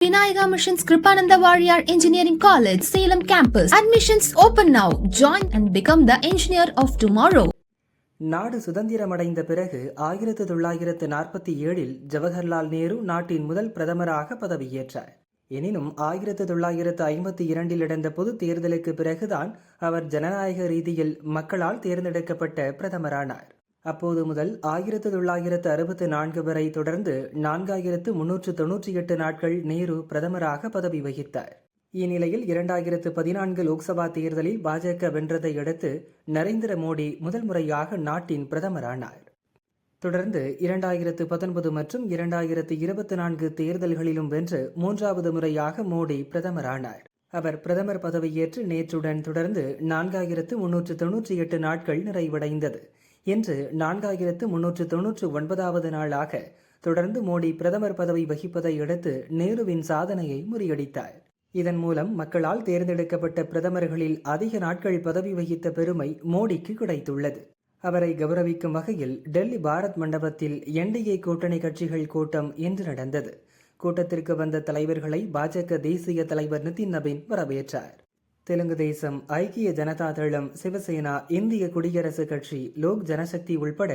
Vinayaka Mission's Kripananda Warrior Engineering College, Salem campus. Admissions open now. Join and become the engineer of tomorrow. நாடு சுதந்திரமடைந்த பிறகு 1947 ஜவஹர்லால் நேரு நாட்டின் முதல் பிரதமராக பதவியேற்றார். எனினும் 1952 நடந்த பொது தேர்தலுக்கு பிறகுதான் அவர் ஜனநாயக ரீதியில் மக்களால் தேர்ந்தெடுக்கப்பட்ட பிரதமரானார். அப்போது முதல் 1964 வரை தொடர்ந்து 4398 நாட்கள் நேரு பிரதமராக பதவி வகித்தார். இந்நிலையில் 2014 லோக்சபா தேர்தலில் பாஜக வென்றதை அடுத்து நரேந்திர மோடி முதல் முறையாக நாட்டின் பிரதமரானார். தொடர்ந்து 2019 மற்றும் 2024 தேர்தல்களிலும் வென்று மூன்றாவது முறையாக மோடி பிரதமரானார். அவர் பிரதமர் பதவியேற்று நேற்றுடன் தொடர்ந்து 4398 நாட்கள் நிறைவடைந்தது. இன்று 4399வது நாளாக தொடர்ந்து மோடி பிரதமர் பதவி வகிப்பதை அடுத்து நேருவின் சாதனையை முறியடித்தார். இதன் மூலம் மக்களால் தேர்ந்தெடுக்கப்பட்ட பிரதமர்களில் அதிக நாட்கள் பதவி வகித்த பெருமை மோடிக்கு கிடைத்துள்ளது. அவரை கௌரவிக்கும் வகையில் டெல்லி பாரத் மண்டபத்தில் என்டிஏ கூட்டணி கட்சிகள் கூட்டம் இன்று நடந்தது. கூட்டத்திற்கு வந்த தலைவர்களை பாஜக தேசிய தலைவர் நிதின் நபீன் வரவேற்றார். தெலுங்கு தேசம், ஐக்கிய ஜனதா தளம், சிவசேனா, இந்திய குடியரசுக் கட்சி, லோக் ஜனசக்தி உள்பட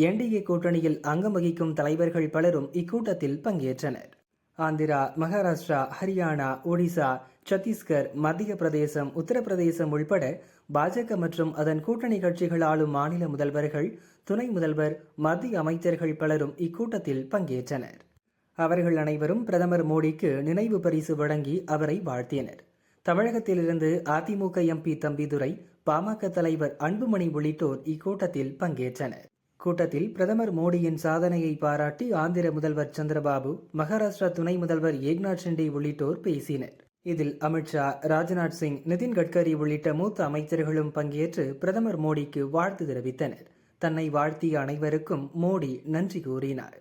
என்டிஏ கூட்டணியில் அங்கம் வகிக்கும் தலைவர்கள் பலரும் இக்கூட்டத்தில் பங்கேற்றனர். ஆந்திரா, மகாராஷ்டிரா, ஹரியானா, ஒடிசா, சத்தீஸ்கர், மத்திய பிரதேசம், உத்தரப்பிரதேசம் உள்பட பாஜக மற்றும் அதன் கூட்டணி கட்சிகள் ஆளும் மாநில முதல்வர்கள், துணை முதல்வர், மத்திய அமைச்சர்கள் பலரும் இக்கூட்டத்தில் பங்கேற்றனர். அவர்கள் அனைவரும் பிரதமர் மோடிக்கு நினைவு பரிசு வழங்கி அவரை வாழ்த்தினர். தமிழகத்திலிருந்து அதிமுக எம்பி தம்பிதுரை, பாமக தலைவர் அன்புமணி உள்ளிட்டோர் இக்கூட்டத்தில் பங்கேற்றனர். கூட்டத்தில் பிரதமர் மோடியின் சாதனையை பாராட்டி ஆந்திர முதல்வர் சந்திரபாபு, மகாராஷ்டிரா துணை முதல்வர் ஏக்நாத் ஷிண்டே உள்ளிட்டோர் பேசினர். இதில் அமித்ஷா, ராஜ்நாத் சிங், நிதின் கட்கரி உள்ளிட்ட மூத்த அமைச்சர்களும் பங்கேற்று பிரதமர் மோடிக்கு வாழ்த்து தெரிவித்தனர். தன்னை வாழ்த்திய அனைவருக்கும் மோடி நன்றி கூறினார்.